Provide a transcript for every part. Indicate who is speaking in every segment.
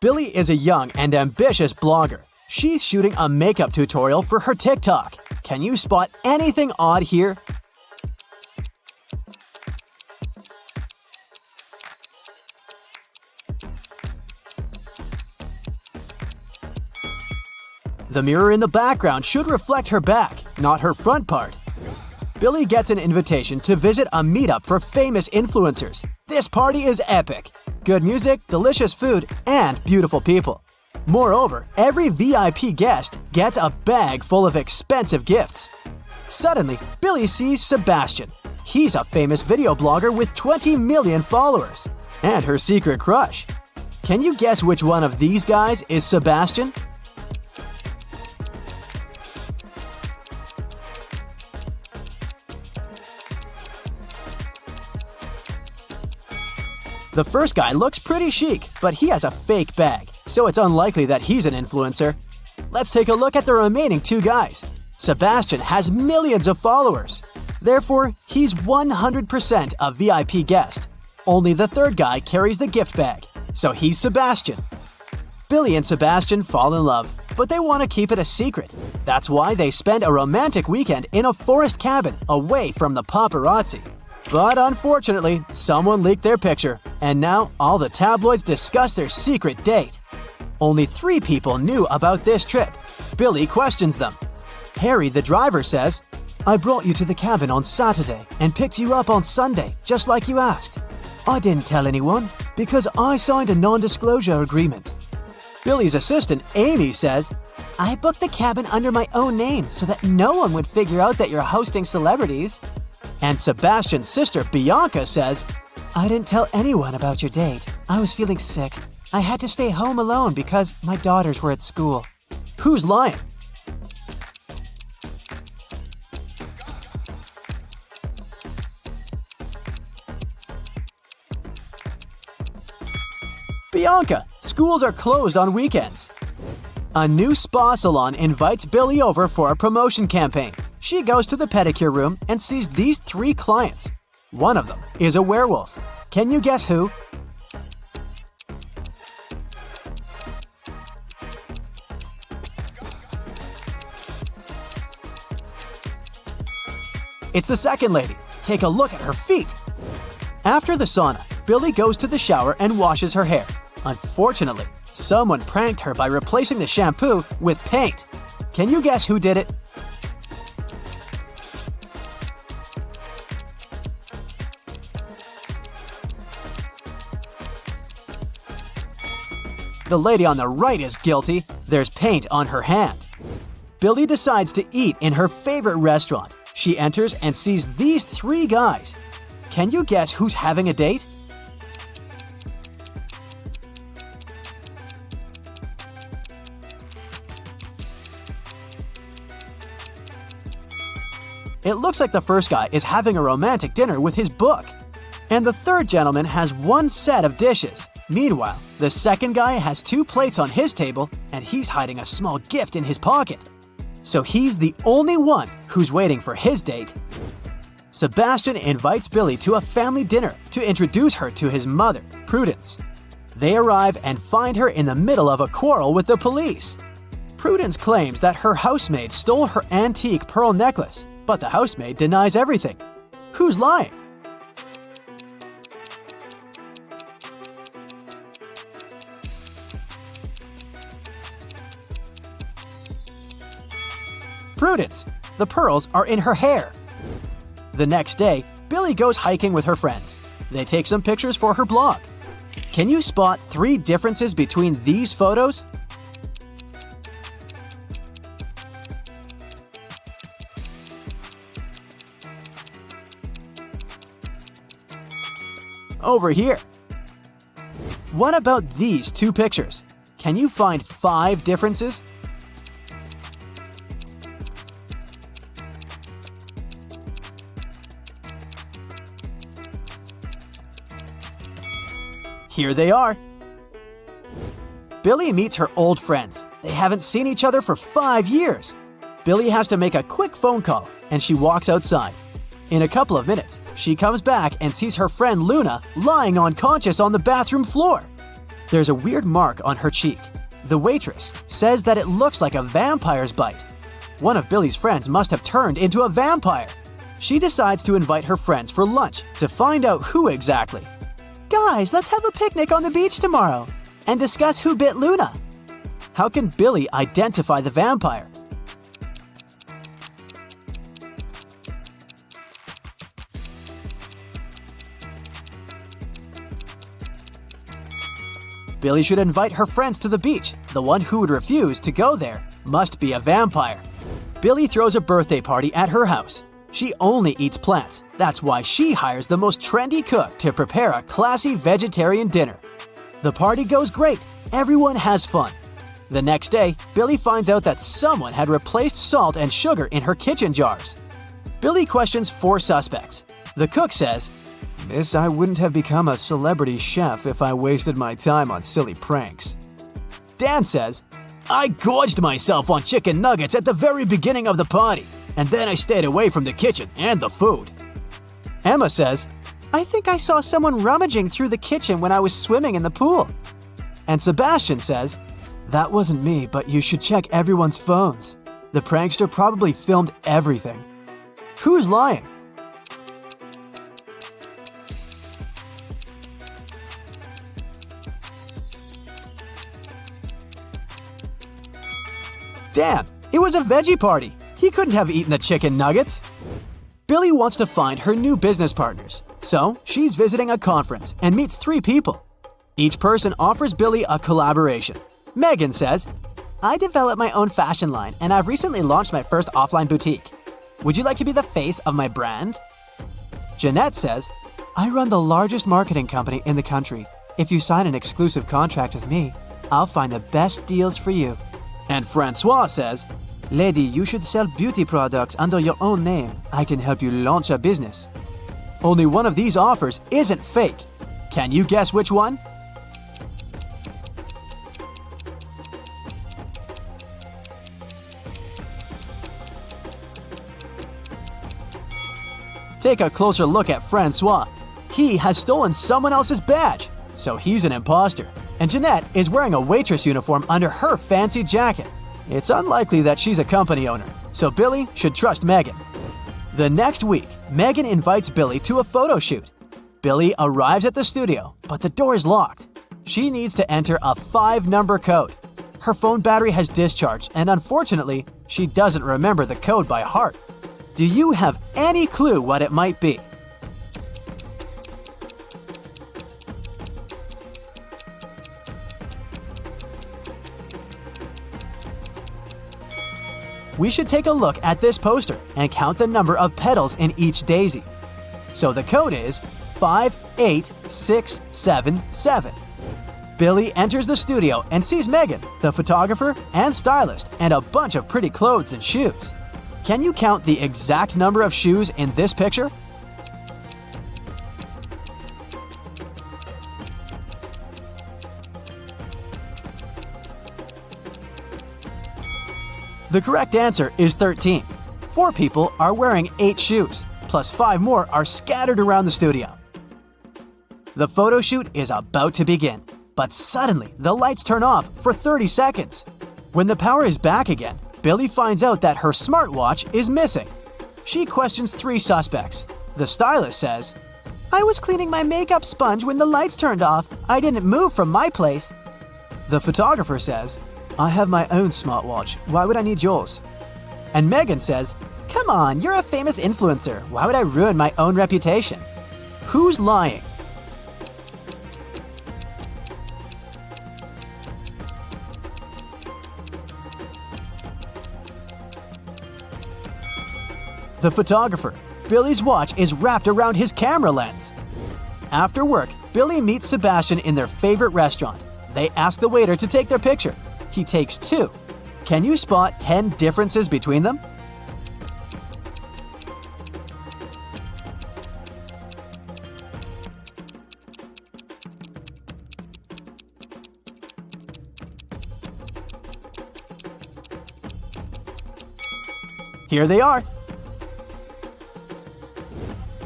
Speaker 1: Billy is a young and ambitious blogger. She's shooting a makeup tutorial for her TikTok. Can you spot anything odd here? The mirror in the background should reflect her back, not her front part. Billy gets an invitation to visit a meetup for famous influencers. This party is epic. Good music, delicious food, and beautiful people. Moreover, every VIP guest gets a bag full of expensive gifts. Suddenly, Billy sees Sebastian. He's a famous video blogger with 20 million followers. And her secret crush. Can you guess which one of these guys is Sebastian? The first guy looks pretty chic, but he has a fake bag, so it's unlikely that he's an influencer. Let's take a look at the remaining two guys. Sebastian has millions of followers. Therefore, he's 100% a VIP guest. Only the third guy carries the gift bag, so he's Sebastian. Billy and Sebastian fall in love, but they want to keep it a secret. That's why they spend a romantic weekend in a forest cabin away from the paparazzi. But unfortunately, someone leaked their picture, and now all the tabloids discuss their secret date. Only 3 people knew about this trip. Billy questions them. Harry, the driver, says, "I brought you to the cabin on Saturday and picked you up on Sunday, just like you asked. I didn't tell anyone because I signed a non-disclosure agreement." Billy's assistant, Amy, says, "I booked the cabin under my own name so that no one would figure out that you're hosting celebrities." And Sebastian's sister, Bianca, says, "I didn't tell anyone about your date. I was feeling sick. I had to stay home alone because my daughters were at school." Who's lying? Bianca, schools are closed on weekends. A new spa salon invites Billy over for a promotion campaign. She goes to the pedicure room and sees these 3 clients. One of them is a werewolf. Can you guess who? It's the second lady. Take a look at her feet. After the sauna, Billy goes to the shower and washes her hair. Unfortunately, someone pranked her by replacing the shampoo with paint. Can you guess who did it? The lady on the right is guilty. There's paint on her hand. Billy decides to eat in her favorite restaurant. She enters and sees these 3 guys. Can you guess who's having a date? It looks like the first guy is having a romantic dinner with his book. And the third gentleman has 1 set of dishes. Meanwhile, the second guy has 2 plates on his table and he's hiding a small gift in his pocket. So he's the only one who's waiting for his date. Sebastian invites Billy to a family dinner to introduce her to his mother, Prudence. They arrive and find her in the middle of a quarrel with the police. Prudence claims that her housemaid stole her antique pearl necklace, but the housemaid denies everything. Who's lying? Prudence. The pearls are in her hair. The next day, Billy goes hiking with her friends. They take some pictures for her blog. Can you spot 3 differences between these photos? Over here. What about these 2 pictures? Can you find 5 differences? Here they are. Billy meets her old friends. They haven't seen each other for 5 years. Billy has to make a quick phone call, and she walks outside. In a couple of minutes, she comes back and sees her friend Luna lying unconscious on the bathroom floor. There's a weird mark on her cheek. The waitress says that it looks like a vampire's bite. One of Billy's friends must have turned into a vampire. She decides to invite her friends for lunch to find out who exactly. Guys, let's have a picnic on the beach tomorrow and discuss who bit Luna. How can Billy identify the vampire? Billy should invite her friends to the beach. The one who would refuse to go there must be a vampire. Billy throws a birthday party at her house. She only eats plants. That's why she hires the most trendy cook to prepare a classy vegetarian dinner. The party goes great. Everyone has fun. The next day, Billy finds out that someone had replaced salt and sugar in her kitchen jars. Billy questions 4 suspects. The cook says, "Miss, I wouldn't have become a celebrity chef if I wasted my time on silly pranks." Dan says, "I gorged myself on chicken nuggets at the very beginning of the party, and then I stayed away from the kitchen and the food." Emma says, "I think I saw someone rummaging through the kitchen when I was swimming in the pool." And Sebastian says, "That wasn't me, but you should check everyone's phones. The prankster probably filmed everything." Who's lying? Dan, it was a veggie party. He couldn't have eaten the chicken nuggets. Billy wants to find her new business partners, so she's visiting a conference and meets 3 people. Each person offers Billy a collaboration. Megan says, "I developed my own fashion line and I've recently launched my first offline boutique. Would you like to be the face of my brand?" Jeanette says, "I run the largest marketing company in the country. If you sign an exclusive contract with me, I'll find the best deals for you." And Francois says, "Lady, you should sell beauty products under your own name. I can help you launch a business." Only one of these offers isn't fake. Can you guess which one? Take a closer look at Francois. He has stolen someone else's badge, so he's an imposter. And Jeanette is wearing a waitress uniform under her fancy jacket. It's unlikely that she's a company owner, so Billy should trust Megan. The next week, Megan invites Billy to a photo shoot. Billy arrives at the studio, but the door is locked. She needs to enter a 5-number code. Her phone battery has discharged, and unfortunately, she doesn't remember the code by heart. Do you have any clue what it might be? We should take a look at this poster and count the number of petals in each daisy. So the code is 58677. Billy enters the studio and sees Megan, the photographer and stylist, and a bunch of pretty clothes and shoes. Can you count the exact number of shoes in this picture? The correct answer is 13. 4 people are wearing 8 shoes, plus 5 more are scattered around the studio. The photo shoot is about to begin, but suddenly the lights turn off for 30 seconds. When the power is back again, Billy finds out that her smartwatch is missing. She questions 3 suspects. The stylist says, "I was cleaning my makeup sponge when the lights turned off. I didn't move from my place." The photographer says, "I have my own smartwatch. Why would I need yours?" And Megan says, "Come on, you're a famous influencer. Why would I ruin my own reputation?" Who's lying? The photographer. Billy's watch is wrapped around his camera lens. After work, Billy meets Sebastian in their favorite restaurant. They ask the waiter to take their picture. He takes 2. Can you spot 10 differences between them? Here they are.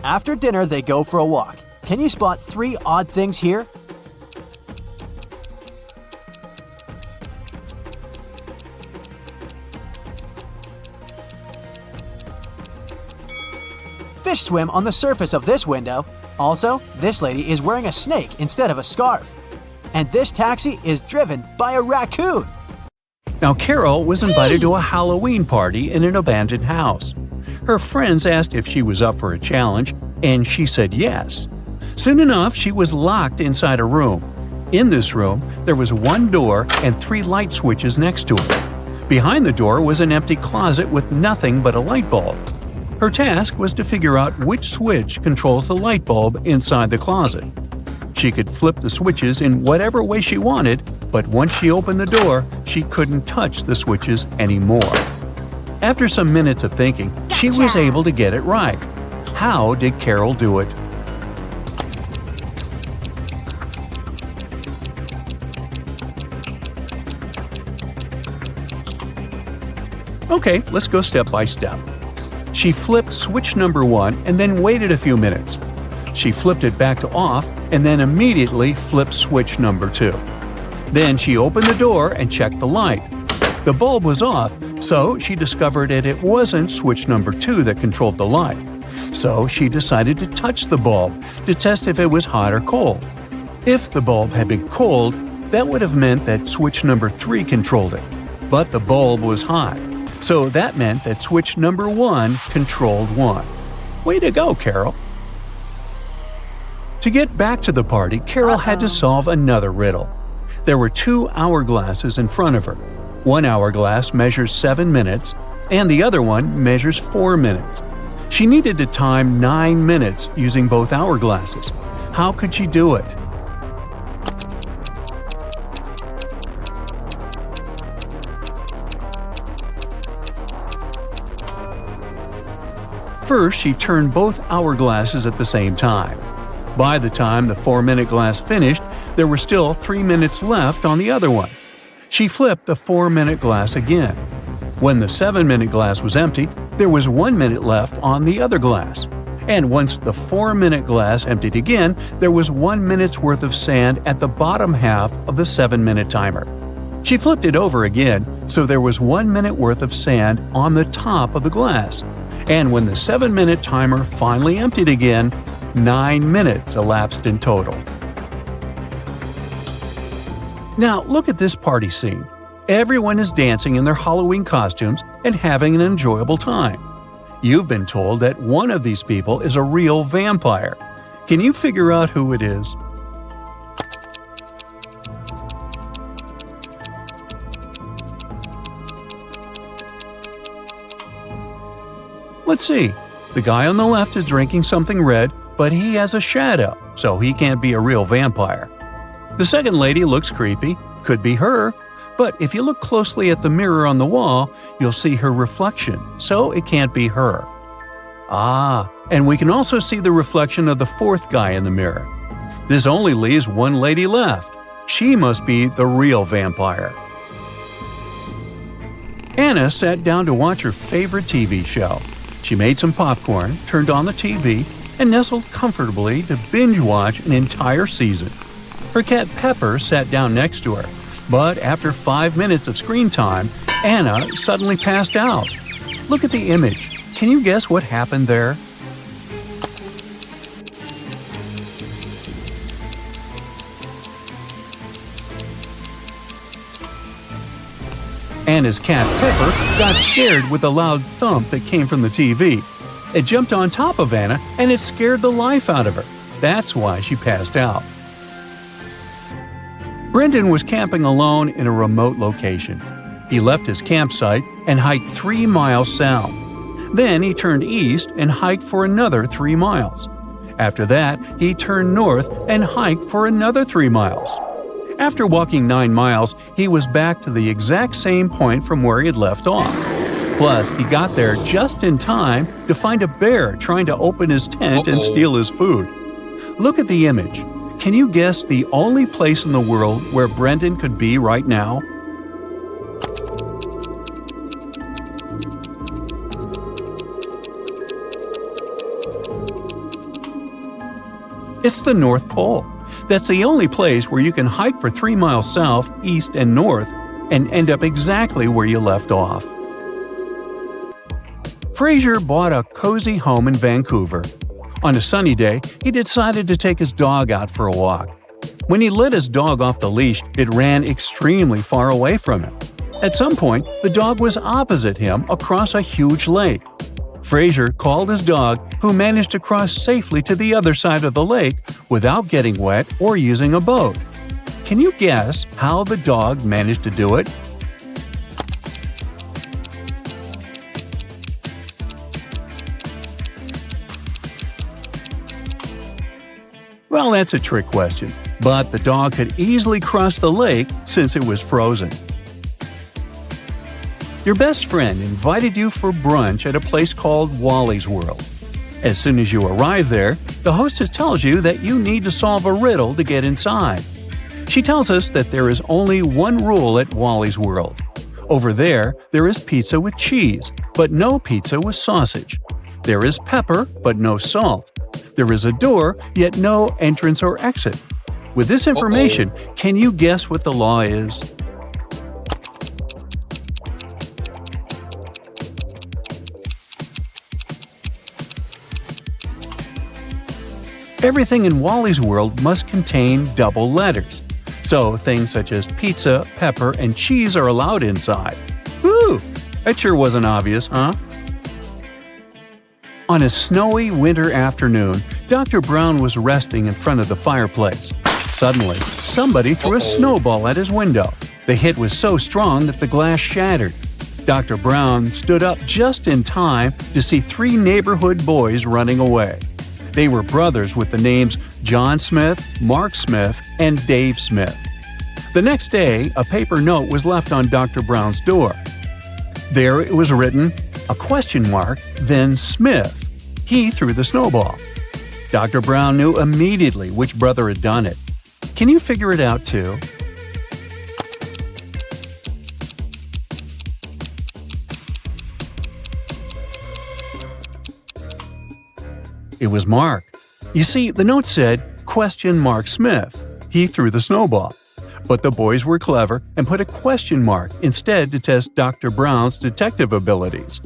Speaker 1: After dinner, they go for a walk. Can you spot 3 odd things here? fish swim on the surface of this window. Also, this lady is wearing a snake instead of a scarf. And this taxi is driven by a raccoon.
Speaker 2: Now, Carol was invited to a Halloween party in an abandoned house. Her friends asked if she was up for a challenge, and she said yes. Soon enough, she was locked inside a room. In this room, there was one door and 3 light switches next to it. Behind the door was an empty closet with nothing but a light bulb. Her task was to figure out which switch controls the light bulb inside the closet. She could flip the switches in whatever way she wanted, but once she opened the door, she couldn't touch the switches anymore. After some minutes of thinking, she was able to get it right. How did Carol do it? Okay, let's go step by step. She flipped switch number 1 and then waited a few minutes. She flipped it back to off and then immediately flipped switch number 2. Then she opened the door and checked the light. The bulb was off, so she discovered that it wasn't switch number 2 that controlled the light. So she decided to touch the bulb to test if it was hot or cold. If the bulb had been cold, that would have meant that switch number 3 controlled it. But the bulb was hot, so that meant that switch number 1 controlled 1. Way to go, Carol! To get back to the party, Carol had to solve another riddle. There were 2 hourglasses in front of her. One hourglass measures 7 minutes, and the other one measures 4 minutes. She needed to time 9 minutes using both hourglasses. How could she do it? First, she turned both hourglasses at the same time. By the time the 4-minute glass finished, there were still 3 minutes left on the other one. She flipped the 4-minute glass again. When the 7-minute glass was empty, there was 1 minute left on the other glass. And once the 4-minute glass emptied again, there was 1 minute's worth of sand at the bottom half of the 7-minute timer. She flipped it over again, so there was 1 minute worth of sand on the top of the glass. And when the 7-minute timer finally emptied again, 9 minutes elapsed in total. Now look at this party scene. Everyone is dancing in their Halloween costumes and having an enjoyable time. You've been told that one of these people is a real vampire. Can you figure out who it is? Let's see. The guy on the left is drinking something red, but he has a shadow, so he can't be a real vampire. The second lady looks creepy, could be her, but if you look closely at the mirror on the wall, you'll see her reflection, so it can't be her. Ah, and we can also see the reflection of the fourth guy in the mirror. This only leaves one lady left. She must be the real vampire. Anna sat down to watch her favorite TV show. She made some popcorn, turned on the TV, and nestled comfortably to binge-watch an entire season. Her cat Pepper sat down next to her, but after 5 minutes of screen time, Anna suddenly passed out. Look at the image. Can you guess what happened there? Anna's cat Pepper got scared with the loud thump that came from the TV. It jumped on top of Anna and it scared the life out of her. That's why she passed out. Brendan was camping alone in a remote location. He left his campsite and hiked 3 miles south. Then he turned east and hiked for another 3 miles. After that, he turned north and hiked for another 3 miles. After walking 9 miles, he was back to the exact same point from where he had left off. Plus, he got there just in time to find a bear trying to open his tent and steal his food. Look at the image. Can you guess the only place in the world where Brendan could be right now? It's the North Pole. That's the only place where you can hike for 3 miles south, east, and north and end up exactly where you left off. Fraser bought a cozy home in Vancouver. On a sunny day, he decided to take his dog out for a walk. When he let his dog off the leash, it ran extremely far away from him. At some point, the dog was opposite him across a huge lake. Fraser called his dog, who managed to cross safely to the other side of the lake without getting wet or using a boat. Can you guess how the dog managed to do it? Well, that's a trick question, but the dog could easily cross the lake since it was frozen. Your best friend invited you for brunch at a place called Wally's World. As soon as you arrive there, the hostess tells you that you need to solve a riddle to get inside. She tells us that there is only one rule at Wally's World. Over there is pizza with cheese, but no pizza with sausage. There is pepper, but no salt. There is a door, yet no entrance or exit. With this information, can you guess what the law is? Everything in Wally's World must contain double letters. So things such as pizza, pepper, and cheese are allowed inside. Woo! That sure wasn't obvious, huh? On a snowy winter afternoon, Dr. Brown was resting in front of the fireplace. Suddenly, somebody threw a snowball at his window. The hit was so strong that the glass shattered. Dr. Brown stood up just in time to see 3 neighborhood boys running away. They were brothers with the names John Smith, Mark Smith, and Dave Smith. The next day, a paper note was left on Dr. Brown's door. There it was written, a question mark, then Smith. He threw the snowball. Dr. Brown knew immediately which brother had done it. Can you figure it out too? It was Mark. You see, the note said, question mark Smith. He threw the snowball. But the boys were clever and put a question mark instead to test Dr. Brown's detective abilities.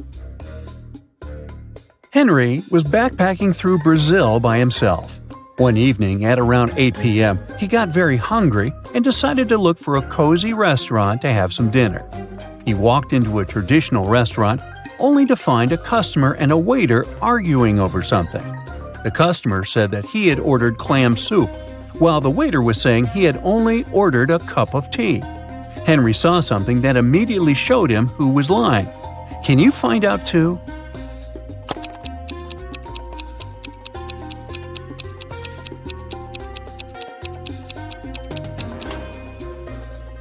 Speaker 2: Henry was backpacking through Brazil by himself. One evening at around 8 p.m., he got very hungry and decided to look for a cozy restaurant to have some dinner. He walked into a traditional restaurant only to find a customer and a waiter arguing over something. The customer said that he had ordered clam soup, while the waiter was saying he had only ordered a cup of tea. Henry saw something that immediately showed him who was lying. Can you find out too?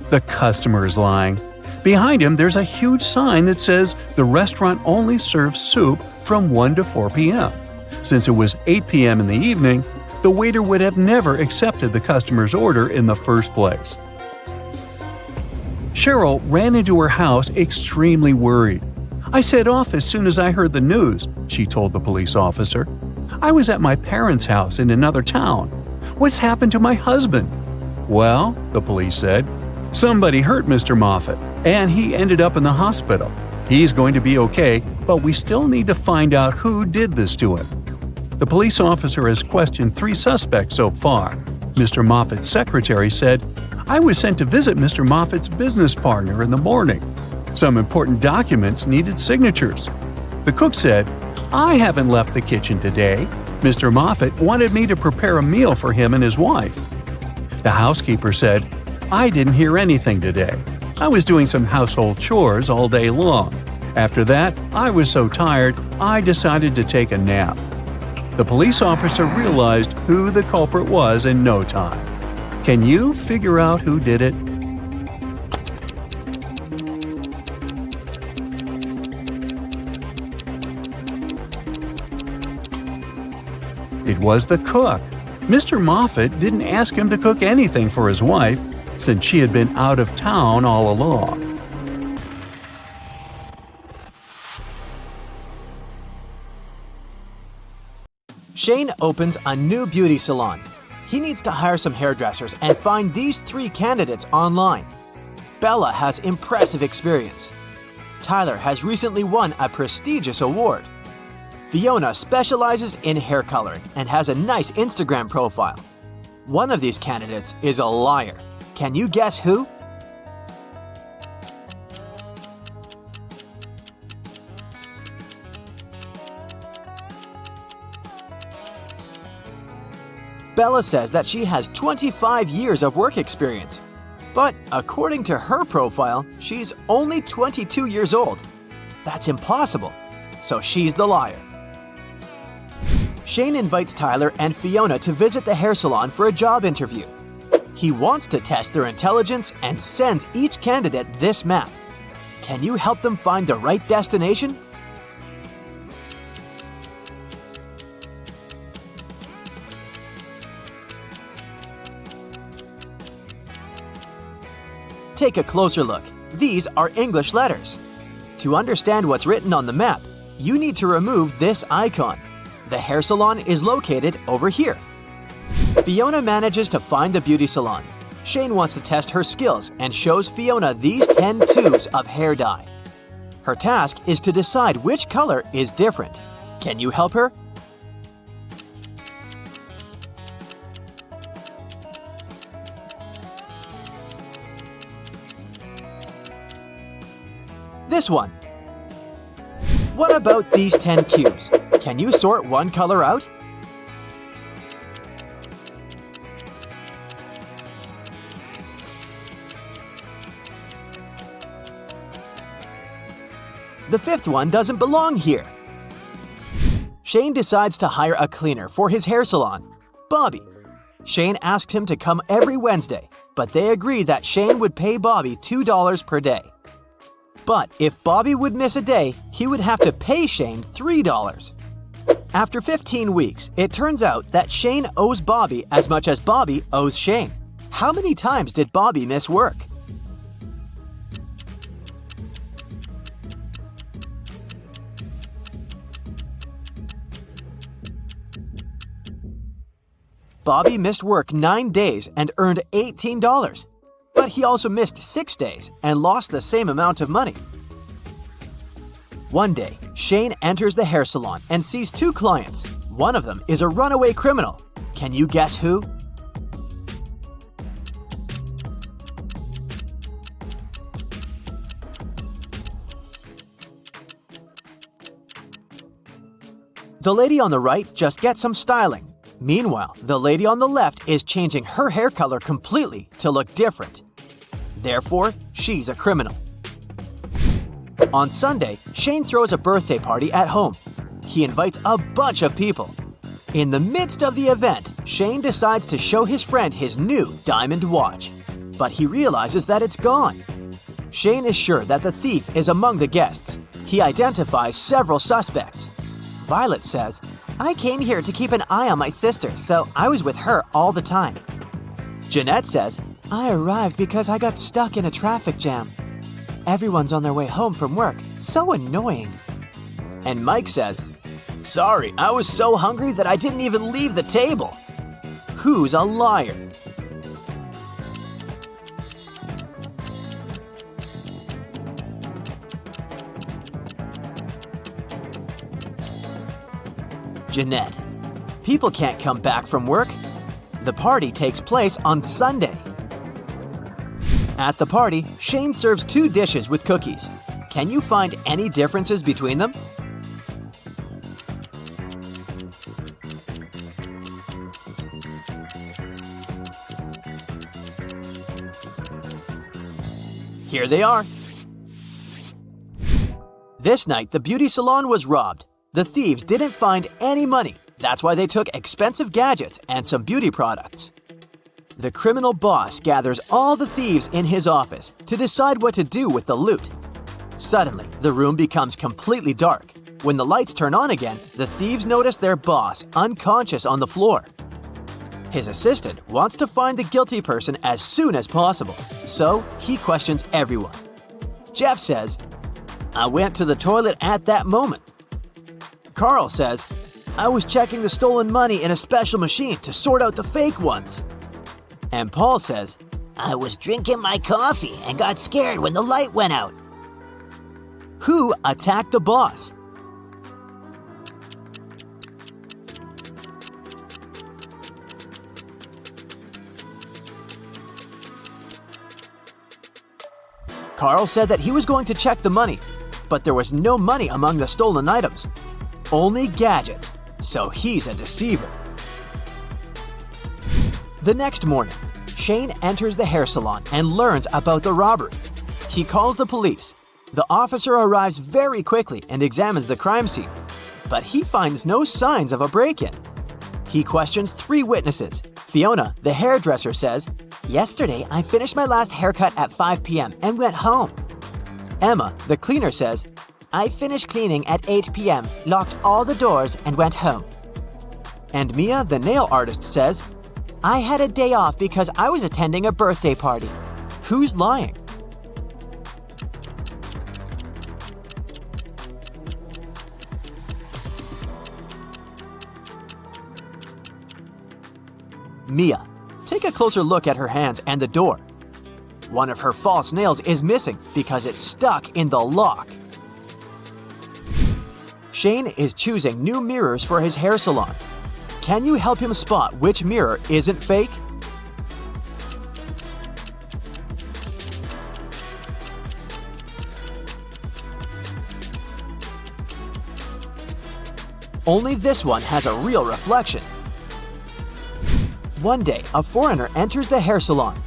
Speaker 2: The customer is lying. Behind him, there's a huge sign that says the restaurant only serves soup from 1 to 4 p.m. Since it was 8 p.m. in the evening, the waiter would have never accepted the customer's order in the first place. Cheryl ran into her house extremely worried. I set off as soon as I heard the news, she told the police officer. I was at my parents' house in another town. What's happened to my husband? Well, the police said, somebody hurt Mr. Moffat, and he ended up in the hospital. He's going to be okay, but we still need to find out who did this to him. The police officer has questioned 3 suspects so far. Mr. Moffat's secretary said, I was sent to visit Mr. Moffat's business partner in the morning. Some important documents needed signatures. The cook said, I haven't left the kitchen today. Mr. Moffat wanted me to prepare a meal for him and his wife. The housekeeper said, I didn't hear anything today. I was doing some household chores all day long. After that, I was so tired, I decided to take a nap. The police officer realized who the culprit was in no time. Can you figure out who did it? It was the cook. Mr. Moffat didn't ask him to cook anything for his wife, since she had been out of town all along.
Speaker 1: Shane opens a new beauty salon. He needs to hire some hairdressers and find these 3 candidates online. Bella has impressive experience. Tyler has recently won a prestigious award. Fiona specializes in hair coloring and has a nice Instagram profile. One of these candidates is a liar. Can you guess who? Bella says that she has 25 years of work experience. But according to her profile, she's only 22 years old. That's impossible. So she's the liar. Shane invites Tyler and Fiona to visit the hair salon for a job interview. He wants to test their intelligence and sends each candidate this map. Can you help them find the right destination? Take a closer look. These are English letters. To understand what's written on the map, you need to remove this icon. The hair salon is located over here. Fiona manages to find the beauty salon. Shane wants to test her skills and shows Fiona these 10 tubes of hair dye. Her task is to decide which color is different. Can you help her? This one. What about these 10 cubes? Can you sort one color out? The fifth one doesn't belong here. Shane decides to hire a cleaner for his hair salon, Bobby. Shane asked him to come every Wednesday, but they agreed that Shane would pay Bobby $2 per day. But if Bobby would miss a day, he would have to pay Shane $3. After 15 weeks, it turns out that Shane owes Bobby as much as Bobby owes Shane. How many times did Bobby miss work? Bobby missed work 9 days and earned $18. But he also missed 6 days and lost the same amount of money. One day, Shane enters the hair salon and sees 2 clients. One of them is a runaway criminal. Can you guess who? The lady on the right just gets some styling. Meanwhile, the lady on the left is changing her hair color completely to look different. Therefore, she's a criminal. On Sunday, Shane throws a birthday party at home. He invites a bunch of people. In the midst of the event, Shane decides to show his friend his new diamond watch. But he realizes that it's gone. Shane is sure that the thief is among the guests. He identifies several suspects. Violet says, "I came here to keep an eye on my sister, so I was with her all the time." Jeanette says, "I arrived because I got stuck in a traffic jam. Everyone's on their way home from work. So annoying." And Mike says, "Sorry, I was so hungry that I didn't even leave the table." Who's a liar? Jeanette. People can't come back from work. The party takes place on Sunday. At the party, Shane serves 2 dishes with cookies. Can you find any differences between them? Here they are. This night, the beauty salon was robbed. The thieves didn't find any money. That's why they took expensive gadgets and some beauty products. The criminal boss gathers all the thieves in his office to decide what to do with the loot. Suddenly, the room becomes completely dark. When the lights turn on again, the thieves notice their boss unconscious on the floor. His assistant wants to find the guilty person as soon as possible, so he questions everyone. Jeff says, "I went to the toilet at that moment." Carl says, "I was checking the stolen money in a special machine to sort out the fake ones." And Paul says, "I was drinking my coffee and got scared when the light went out." Who attacked the boss? Carl said that he was going to check the money, but there was no money among the stolen items. Only gadgets, so he's a deceiver. The next morning, Shane enters the hair salon and learns about the robbery. He calls the police. The officer arrives very quickly and examines the crime scene, but he finds no signs of a break-in. He questions 3 witnesses. Fiona, the hairdresser, says, "Yesterday, I finished my last haircut at 5 p.m. and went home." Emma, the cleaner, says, "I finished cleaning at 8 p.m., locked all the doors, and went home." And Mia, the nail artist, says, "I had a day off because I was attending a birthday party." Who's lying? Mia. Take a closer look at her hands and the door. One of her false nails is missing because it's stuck in the lock. Shane is choosing new mirrors for his hair salon. Can you help him spot which mirror isn't fake? Only this one has a real reflection. One day, a foreigner enters the hair salon.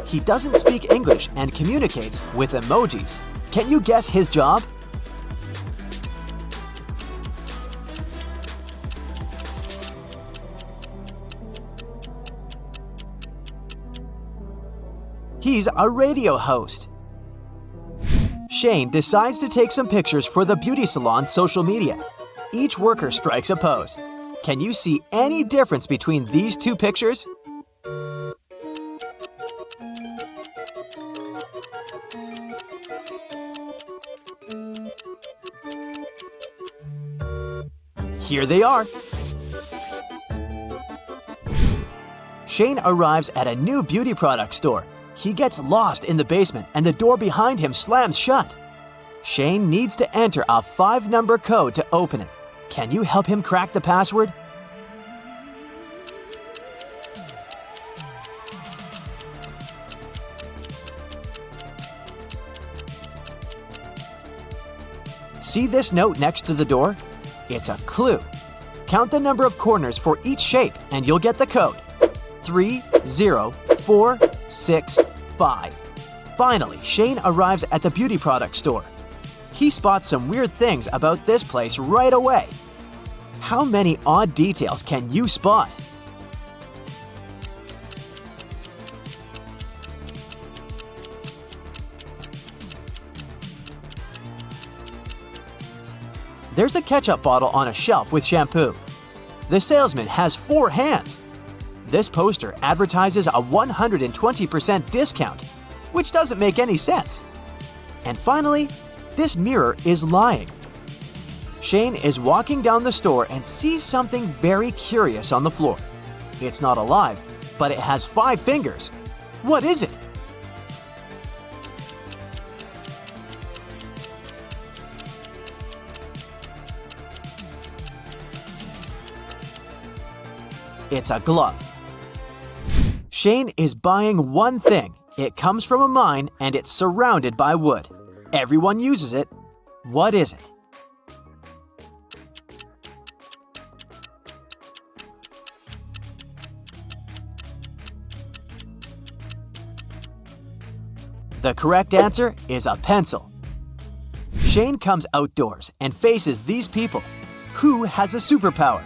Speaker 1: He doesn't speak English and communicates with emojis. Can you guess his job? He's a radio host. Shane decides to take some pictures for the beauty salon's social media. Each worker strikes a pose. Can you see any difference between these 2 pictures? Here they are. Shane arrives at a new beauty product store. He gets lost in the basement and the door behind him slams shut. Shane needs to enter a 5-number code to open it. Can you help him crack the password? See this note next to the door? It's a clue. Count the number of corners for each shape and you'll get the code. 30465. Finally, Shane arrives at the beauty product store. He spots some weird things about this place right away. How many odd details can you spot? There's a ketchup bottle on a shelf with shampoo. The salesman has 4 hands. This poster advertises a 120% discount, which doesn't make any sense. And finally, this mirror is lying. Shane is walking down the store and sees something very curious on the floor. It's not alive, but it has 5 fingers. What is it? It's a glove. Shane is buying one thing. It comes from a mine and it's surrounded by wood. Everyone uses it. What is it? The correct answer is a pencil. Shane comes outdoors and faces these people. Who has a superpower?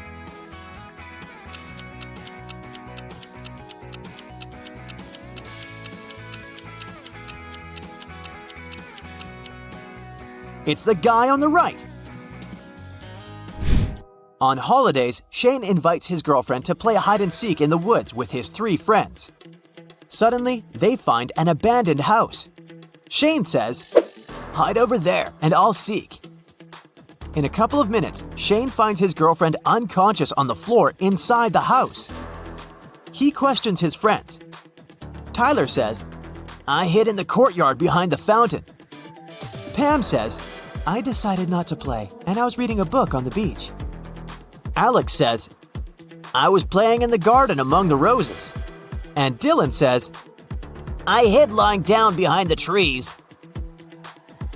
Speaker 1: It's the guy on the right. On holidays, Shane invites his girlfriend to play hide-and-seek in the woods with his 3 friends. Suddenly, they find an abandoned house. Shane says, "Hide over there and I'll seek." In a couple of minutes, Shane finds his girlfriend unconscious on the floor inside the house. He questions his friends. Tyler says, "I hid in the courtyard behind the fountain." Pam says, I decided not to play, and I was reading a book on the beach. Alex says, I was playing in the garden among the roses. And Dylan says, I hid lying down behind the trees.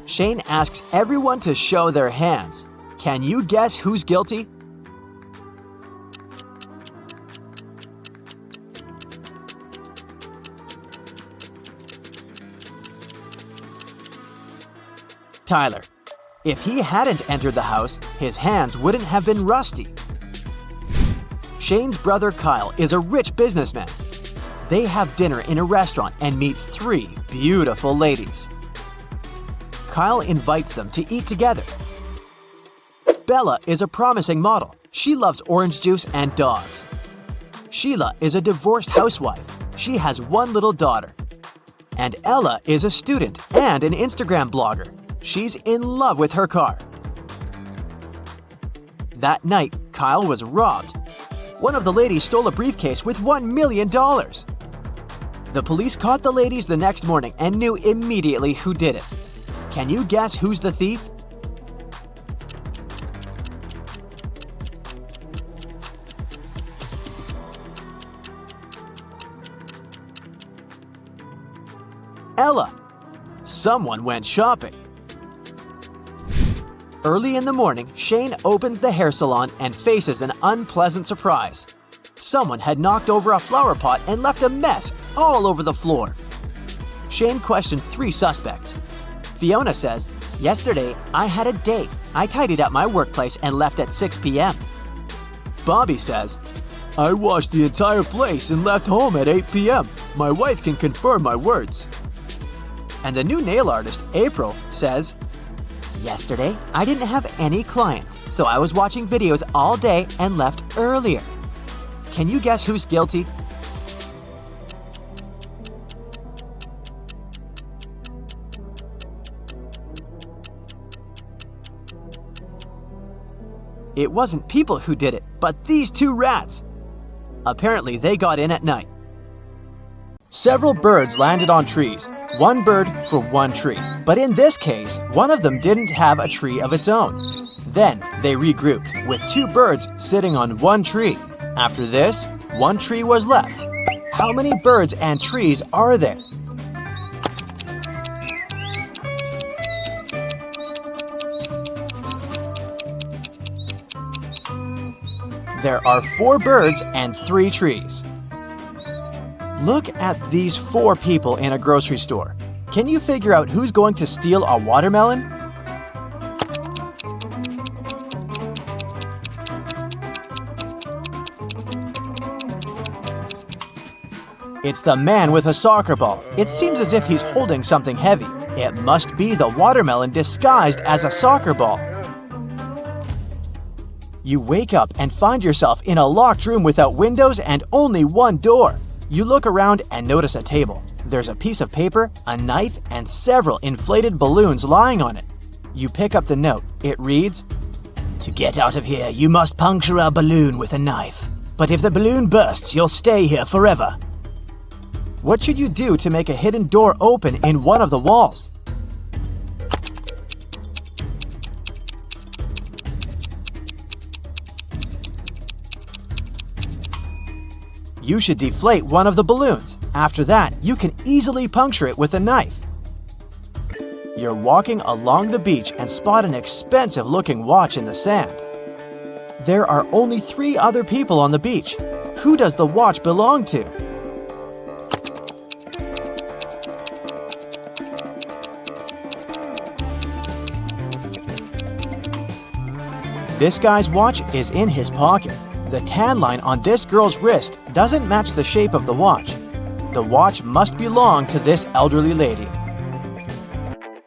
Speaker 1: Shane asks everyone to show their hands. Can you guess who's guilty? Tyler. If he hadn't entered the house, his hands wouldn't have been rusty. Shane's brother Kyle is a rich businessman. They have dinner in a restaurant and meet 3 beautiful ladies. Kyle invites them to eat together. Bella is a promising model. She loves orange juice and dogs. Sheila is a divorced housewife. She has 1 little daughter. And Ella is a student and an Instagram blogger. She's in love with her car. That night, Kyle was robbed. One of the ladies stole a briefcase with $1 million. The police caught the ladies the next morning and knew immediately who did it. Can you guess who's the thief? Ella. Someone went shopping. Early in the morning, Shane opens the hair salon and faces an unpleasant surprise. Someone had knocked over a flower pot and left a mess all over the floor. Shane questions 3 suspects. Fiona says, yesterday, I had a date. I tidied up my workplace and left at 6 p.m. Bobby says, I washed the entire place and left home at 8 p.m. My wife can confirm my words. And the new nail artist, April, says, yesterday, I didn't have any clients, so I was watching videos all day and left earlier. Can you guess who's guilty? It wasn't people who did it, but these 2 rats. Apparently, they got in at night. Several birds landed on trees, 1 bird for 1 tree. But in this case, one of them didn't have a tree of its own. Then they regrouped, with 2 birds sitting on 1 tree. After this, 1 tree was left. How many birds and trees are there? There are 4 birds and 3 trees. Look at these 4 people in a grocery store. Can you figure out who's going to steal a watermelon? It's the man with a soccer ball. It seems as if he's holding something heavy. It must be the watermelon disguised as a soccer ball. You wake up and find yourself in a locked room without windows and only 1 door. You look around and notice a table. There's a piece of paper, a knife, and several inflated balloons lying on it. You pick up the note. It reads, to get out of here, you must puncture a balloon with a knife. But if the balloon bursts, you'll stay here forever. What should you do to make a hidden door open in one of the walls? You should deflate one of the balloons. After that, you can easily puncture it with a knife. You're walking along the beach and spot an expensive-looking watch in the sand. There are only 3 other people on the beach. Who does the watch belong to? This guy's watch is in his pocket. The tan line on this girl's wrist doesn't match the shape of the watch. The watch must belong to this elderly lady.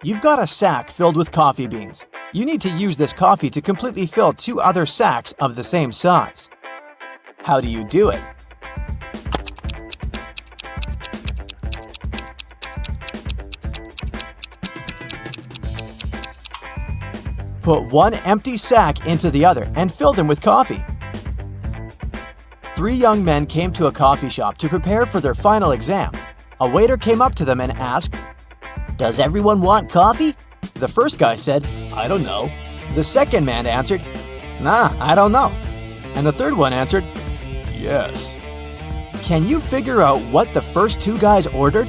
Speaker 1: You've got a sack filled with coffee beans. You need to use this coffee to completely fill 2 other sacks of the same size. How do you do it? Put 1 empty sack into the other and fill them with coffee. 3 young men came to a coffee shop to prepare for their final exam. A waiter came up to them and asked, "Does everyone want coffee? The first guy said, "I don't know." The second man answered, "Nah, I don't know." And the third one answered, "Yes." Can you figure out what the first two guys ordered?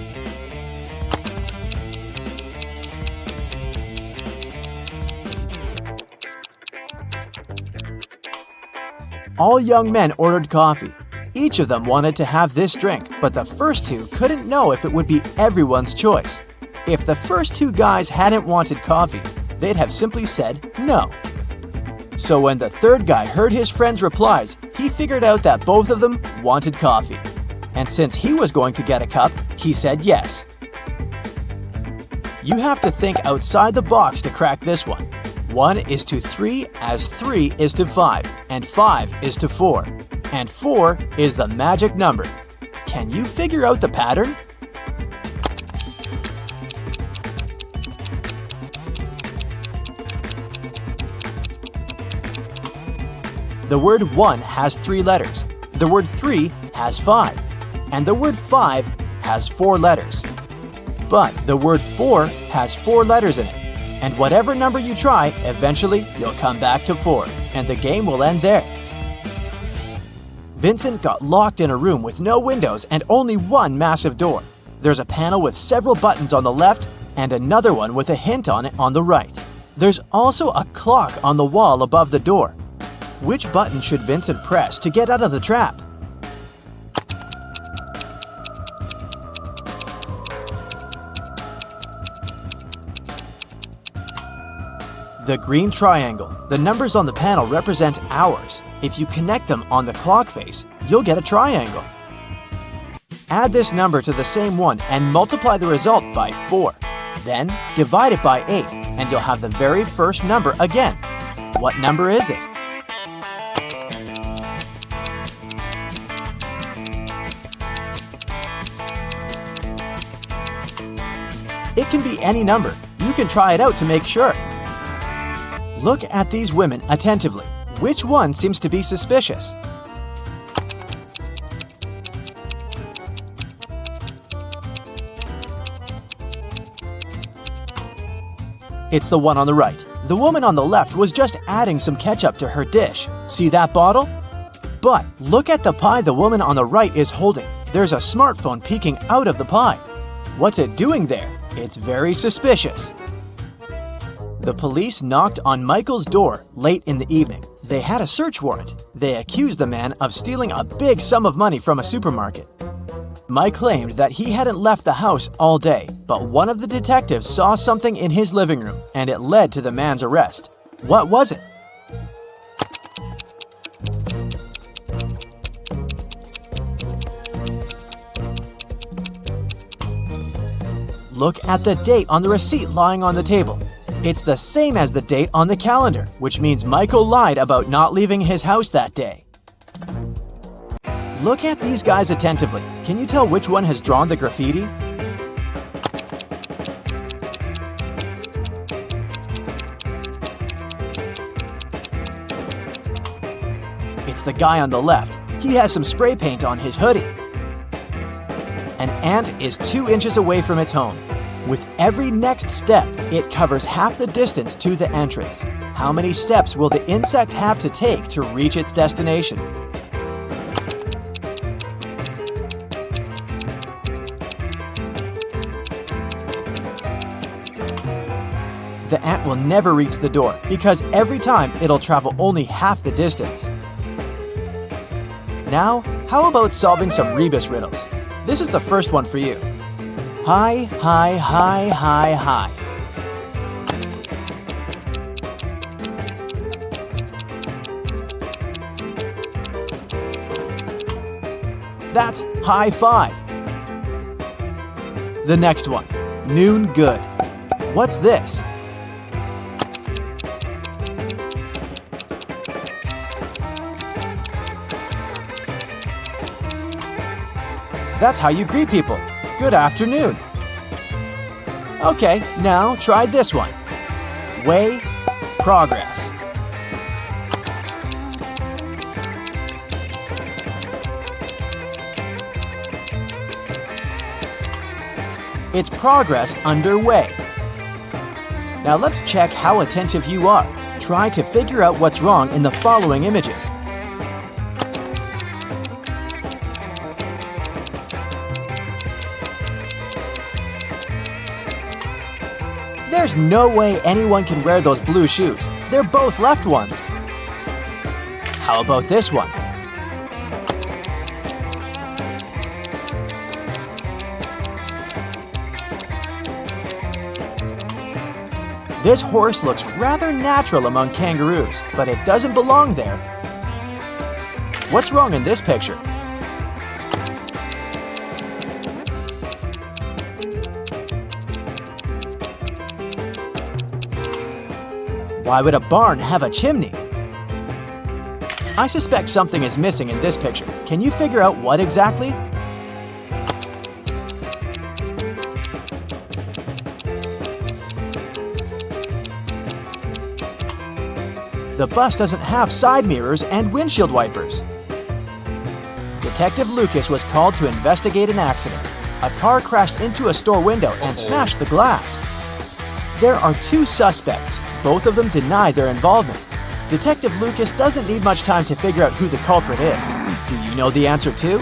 Speaker 1: All young men ordered coffee. Each of them wanted to have this drink, but the first two couldn't know if it would be everyone's choice. If the first two guys hadn't wanted coffee, they'd have simply said no. So when the third guy heard his friend's replies, he figured out that both of them wanted coffee. And since he was going to get a cup, he said yes. You have to think outside the box to crack this one. 1 is to 3 as 3 is to 5, and 5 is to 4. And 4 is the magic number. Can you figure out the pattern? The word 1 has 3 letters, the word 3 has 5, and the word 5 has 4 letters. But the word 4 has 4 letters in it, and whatever number you try, eventually you'll come back to 4, and the game will end there. Vincent got locked in a room with no windows and only one massive door. There's a panel with several buttons on the left and another one with a hint on it on the right. There's also a clock on the wall above the door. Which button should Vincent press to get out of the trap? The green triangle. The numbers on the panel represent hours. If you connect them on the clock face, you'll get a triangle. Add this number to the same one and multiply the result by 4. Then divide it by 8 and you'll have the very first number again. What number is it? It can be any number. You can try it out to make sure. Look at these women attentively. Which one seems to be suspicious? It's the one on the right. The woman on the left was just adding some ketchup to her dish. See that bottle? But look at the pie the woman on the right is holding. There's a smartphone peeking out of the pie. What's it doing there? It's very suspicious. The police knocked on Michael's door late in the evening. They had a search warrant. They accused the man of stealing a big sum of money from a supermarket. Mike claimed that he hadn't left the house all day, but one of the detectives saw something in his living room, and it led to the man's arrest. What was it? Look at the date on the receipt lying on the table. It's the same as the date on the calendar, which means Michael lied about not leaving his house that day. Look at these guys attentively. Can you tell which one has drawn the graffiti? It's the guy on the left. He has some spray paint on his hoodie. An ant is 2 inches away from its home. With every next step, it covers half the distance to the entrance. How many steps will the insect have to take to reach its destination? The ant will never reach the door because every time it'll travel only half the distance. Now, how about solving some Rebus riddles? This is the first one for you. High, high, high, high, high. That's high five. The next one, noon good. What's this? That's how you greet people. Good afternoon. Okay, now try this one. Way, progress. It's progress underway. Now let's check how attentive you are. Try to figure out what's wrong in the following images. There's no way anyone can wear those blue shoes. They're both left ones. How about this one? This horse looks rather natural among kangaroos, but it doesn't belong there. What's wrong in this picture? Why would a barn have a chimney? I suspect something is missing in this picture. Can you figure out what exactly? The bus doesn't have side mirrors and windshield wipers. Detective Lucas was called to investigate an accident. A car crashed into a store window and smashed the glass. There are two suspects. Both of them deny their involvement. Detective Lucas doesn't need much time to figure out who the culprit is. Do you know the answer too?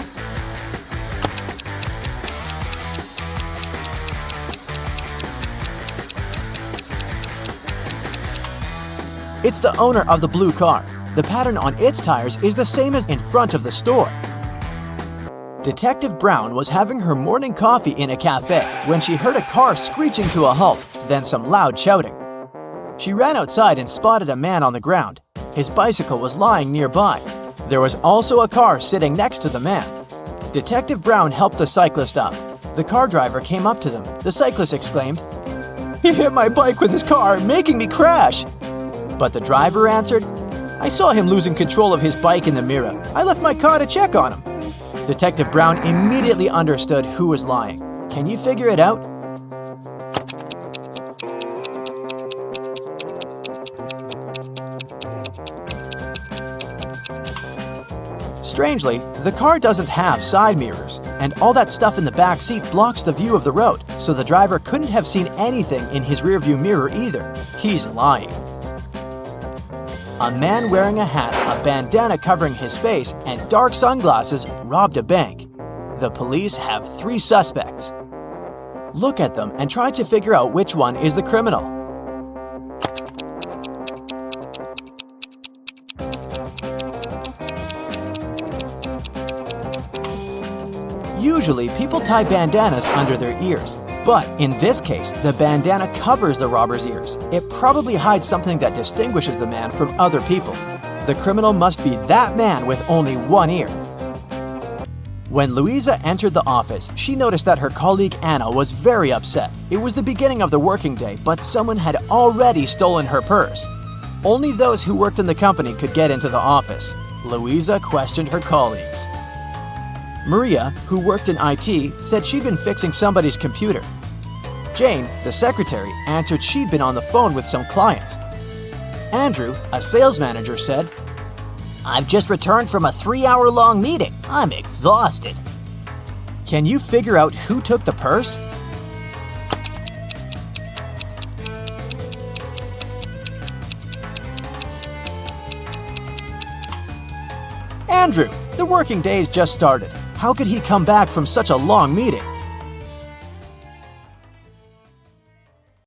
Speaker 1: It's the owner of the blue car. The pattern on its tires is the same as in front of the store. Detective Brown was having her morning coffee in a cafe when she heard a car screeching to a halt, then some loud shouting. She ran outside and spotted a man on the ground. His bicycle was lying nearby. There was also a car sitting next to the man. Detective Brown helped the cyclist up. The car driver came up to them. The cyclist exclaimed, "He hit my bike with his car, making me crash." But the driver answered, "I saw him losing control of his bike in the mirror. I left my car to check on him." Detective Brown immediately understood who was lying. Can you figure it out? Strangely, the car doesn't have side mirrors, and all that stuff in the back seat blocks the view of the road, so the driver couldn't have seen anything in his rearview mirror either. He's lying. A man wearing a hat, a bandana covering his face, and dark sunglasses robbed a bank. The police have 3 suspects. Look at them and try to figure out which one is the criminal. Usually, people tie bandanas under their ears. But in this case, the bandana covers the robber's ears. It probably hides something that distinguishes the man from other people. The criminal must be that man with only one ear. When Louisa entered the office, she noticed that her colleague Anna was very upset. It was the beginning of the working day, but someone had already stolen her purse. Only those who worked in the company could get into the office. Louisa questioned her colleagues. Maria, who worked in IT, said she'd been fixing somebody's computer. Jane, the secretary, answered she'd been on the phone with some clients. Andrew, a sales manager, said, "I've just returned from a 3-hour-long meeting. I'm exhausted." Can you figure out who took the purse? Andrew, the working day's just started. How could he come back from such a long meeting?